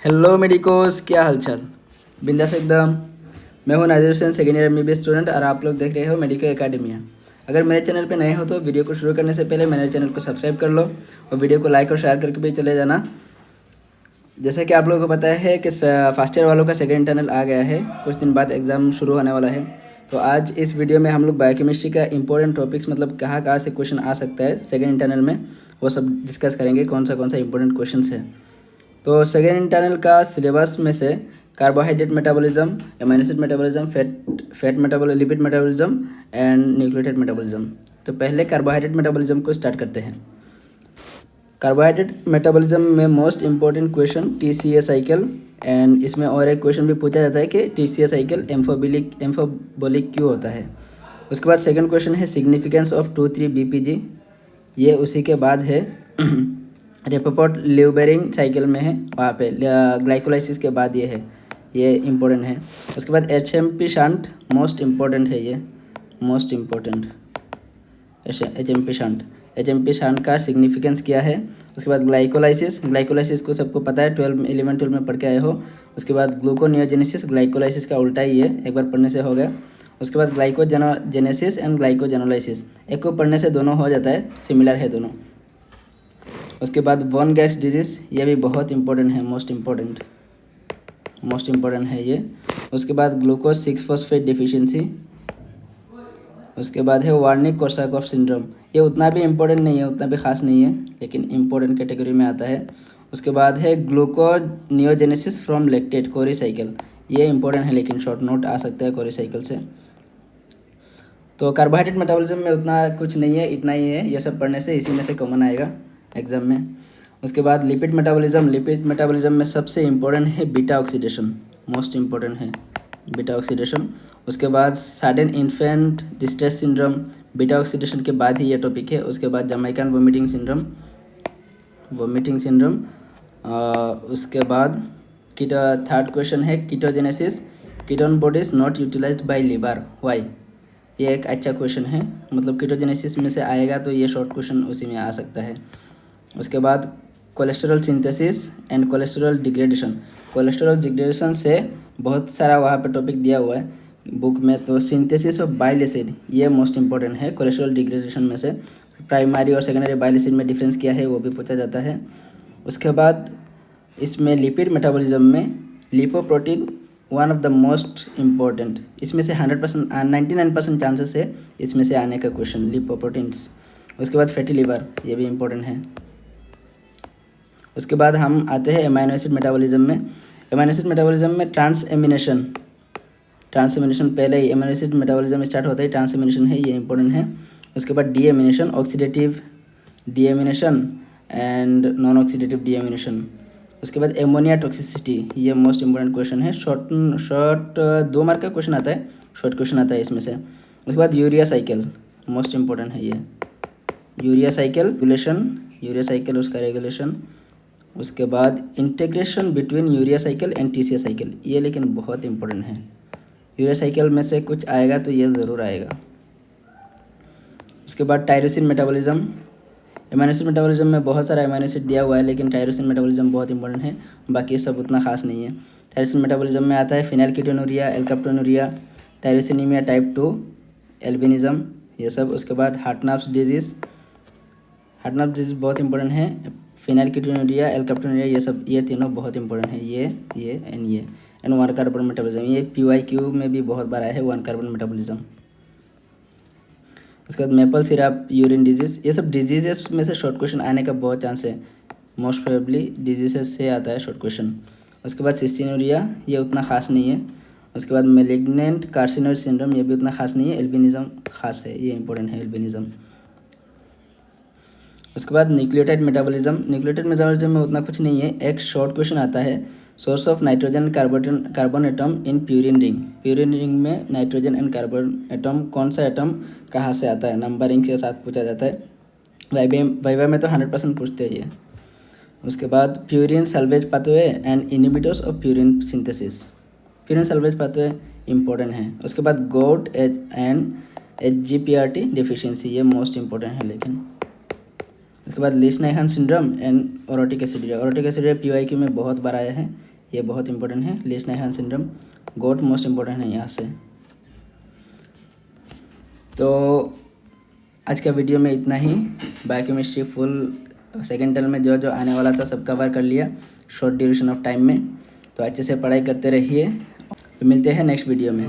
Hello medicos, क्या हालचाल। बिंदास एकदम। मैं हूं Nazir Hussain, second year MBBS student, और आप लोग देख रहे हो मेडिको एकेडमिया। अगर मेरे चैनल पे नए हो तो वीडियो को शुरू करने से पहले मेरे चैनल को सब्सक्राइब कर लो और वीडियो को लाइक और शेयर करके भी चले जाना। जैसा कि आप लोगों को पता है कि फर्स्ट ईयर वालों का सेकेंड इंटरनल आ गया है, कुछ दिन बाद एग्ज़ाम शुरू होने वाला है। तो आज इस वीडियो में हम लोग बायोकेमिस्ट्री का इंपॉर्टेंट टॉपिक्स, मतलब कहाँ कहाँ से क्वेश्चन आ सकता है सेकेंड इंटरनल में, वो सब डिस्कस करेंगे। कौन सा इंपॉर्टेंट क्वेश्चन है। तो सेकेंड इंटरनल का सिलेबस में से carbohydrate metabolism, amino acid metabolism, fat metabolism, lipid metabolism and nucleotide metabolism. तो पहले कार्बोहाइड्रेट मेटाबॉलिज्म को स्टार्ट करते हैं। कार्बोहाइड्रेट मेटाबॉलिज्म में most important question TCA cycle, and इसमें और एक क्वेश्चन भी पूछा जाता है कि टीसीए साइकिल एम्फोबोलिक क्यों होता है। उसके बाद सेकंड क्वेश्चन है सिग्निफिकेंस ऑफ 2,3-BPG, ये उसी के बाद है रेपोपोर्ट ल्यूबेरिंग साइकिल में है, वहाँ पे ग्लाइकोलाइसिस के बाद ये है, ये इम्पोर्टेंट है। उसके बाद HMP शंट मोस्ट इम्पोर्टेंट है, ये मोस्ट इम्पोर्टेंट HMP शंट का सिग्निफिकेंस क्या है। उसके बाद ग्लाइकोलाइसिस को सबको पता है, 11-12 में पढ़ के आए हो। उसके बाद ग्लूकोनियोजेनेसिस, ग्लाइकोलाइसिस का उल्टा ही है, एक बार पढ़ने से हो गया। उसके बाद ग्लाइकोजेनेसिस एंड ग्लाइकोजेनोलाइसिस, एक को पढ़ने से दोनों हो जाता है, सिमिलर है दोनों। उसके बाद वॉन गैस डिजीज़, ये भी बहुत इंपॉर्टेंट है, मोस्ट इम्पॉर्टेंट है ये। उसके बाद ग्लूकोज 6-फॉस्फेट डिफिशिएंसी। उसके बाद है वार्निक कोर्साकॉफ सिंड्रोम, ये उतना भी इम्पोर्टेंट नहीं है, उतना भी खास नहीं है, लेकिन इम्पोर्टेंट कैटेगरी में आता है। उसके बाद है gluconeogenesis from lactate Cori cycle, ये इंपॉर्टेंट है, लेकिन शॉर्ट नोट आ सकता है कोरी साइकिल से। तो कार्बोहाइड्रेट मेटाबॉलिज्म में उतना कुछ नहीं है, इतना ही है, ये सब पढ़ने से इसी में से कॉमन आएगा एग्जाम में। उसके बाद लिपिड मेटाबॉलिज्म में सबसे इम्पोर्टेंट है बीटा ऑक्सीडेशन, मोस्ट इम्पोर्टेंट है बीटा ऑक्सीडेशन। उसके बाद sudden infant distress syndrome, beta oxidation के बाद ही ये टॉपिक है। उसके बाद जमैकन वोमिटिंग सिंड्रोम। उसके बाद थर्ड क्वेश्चन है ketogenesis, ketone bodies not utilized by liver, why, ये एक अच्छा क्वेश्चन है, मतलब कीटोजेनेसिस में से आएगा तो ये शॉर्ट क्वेश्चन उसी में आ सकता है। उसके बाद cholesterol synthesis and cholesterol degradation से बहुत सारा वहाँ पे टॉपिक दिया हुआ है बुक में। तो सिंथेसिस ऑफ बाइल एसिड, ये मोस्ट इंपॉर्टेंट है कोलेस्ट्रॉल डिग्रेडेशन में से। प्राइमरी और सेकेंडरी बाइल एसिड में डिफरेंस क्या है वो भी पूछा जाता है। उसके बाद इसमें लिपिड मेटाबॉलिज्म में lipoprotein one of the most important, इसमें से 99% चांसेस है इसमें से आने का क्वेश्चन, लिपोप्रोटीन्स। उसके बाद फैटी लिवर, ये भी इम्पोर्टेंट है। उसके बाद हम आते हैं अमीनो एसिड मेटाबॉलिज्म में ट्रांसएमिनेशन पहले ही अमीनो एसिड मेटाबॉलिज्म स्टार्ट होता है, ट्रांसएमिनेशन है, ये इंपॉर्टेंट है। उसके बाद deamination, oxidative deamination and non oxidative deamination. उसके बाद एमोनिया टॉक्सिसिटी, ये मोस्ट इंपॉर्टेंट क्वेश्चन है, शॉर्ट 2 मार्क का क्वेश्चन आता है, शॉर्ट क्वेश्चन आता है इसमें से। उसके बाद यूरिया साइकिल, मोस्ट इंपॉर्टेंट है ये, यूरिया साइकिल उसका रेगुलेशन। उसके बाद integration between urea cycle and TCA cycle, ये लेकिन बहुत इंपॉर्टेंट है, यूरिया साइकिल में से कुछ आएगा तो ये ज़रूर आएगा। उसके बाद tyrosine metabolism, amino acid metabolism में बहुत सारा अमीनो एसिड दिया हुआ है, लेकिन टायरोसिन मेटाबॉलिज्म बहुत इंपॉर्टेंट है, बाकी सब उतना खास नहीं है। टायरोसिन मेटाबॉलिज्म में आता है फिनाइलकीटोनुरिया, एल्काप्टोनुरिया, टायरोसिनीमिया टाइप 2, एल्बिनिज्म, ये सब। उसके बाद हार्टनर्व्स डिजीज़ बहुत इंपॉर्टेंट है, फिनाइलकीटोनुरिया, एल्काप्टोनुरिया, ये सब, ये तीनों बहुत इंपॉर्टेंट है, ये एंड 1 कार्बन मेटाबॉलिज्म, ये PYQ में भी बहुत बार आया है 1 कार्बन मेटाबॉलिज्म। उसके बाद मेपल सिरप यूरिन डिजीज़, ये सब डिजीजेस में से शॉर्ट क्वेश्चन आने का बहुत चांस है, मोस्ट प्रोबेबली डिजीजेस से आता है शॉर्ट क्वेश्चन। उसके बाद सिस्टीनूरिया, ये उतना खास नहीं है। उसके बाद मेलिग्नेंट कार्सिनोइड सिंड्रोम, ये भी उतना खास नहीं है, एल्बिनिज्म खास है, ये इंपॉर्टेंट है एल्बिनिज्म। उसके बाद न्यूक्लियोटाइड मेटाबॉलिज्म में उतना कुछ नहीं है, एक शॉर्ट क्वेश्चन आता है, source of nitrogen carbon atom in purine ring में नाइट्रोजन एंड कार्बन एटम, कौन सा एटम कहाँ से आता है, नंबरिंग के साथ पूछा जाता है, वाइवा में तो 100% पूछते हैं ये। उसके बाद purine salvage pathway and inhibitors of purine synthesis, purine salvage pathway important है। उसके बाद गोट एंड HGPRT डिफिशियंसी, ये मोस्ट इंपॉर्टेंट है लेकिन। उसके बाद Lesch Nyhan syndrome and orotic aciduria, PYQ में बहुत बार आया है, ये बहुत इंपॉर्टेंट है। ली स्नाइहर सिंड्रोम गोट मोस्ट इम्पोर्टेंट है यहाँ से। तो आज का वीडियो में इतना ही। बायोकेमिस्ट्री फुल सेकेंड टर्म में जो जो आने वाला था सब कवर कर लिया शॉर्ट ड्यूरेशन ऑफ टाइम में। तो अच्छे से पढ़ाई करते रहिए। तो मिलते हैं नेक्स्ट वीडियो में।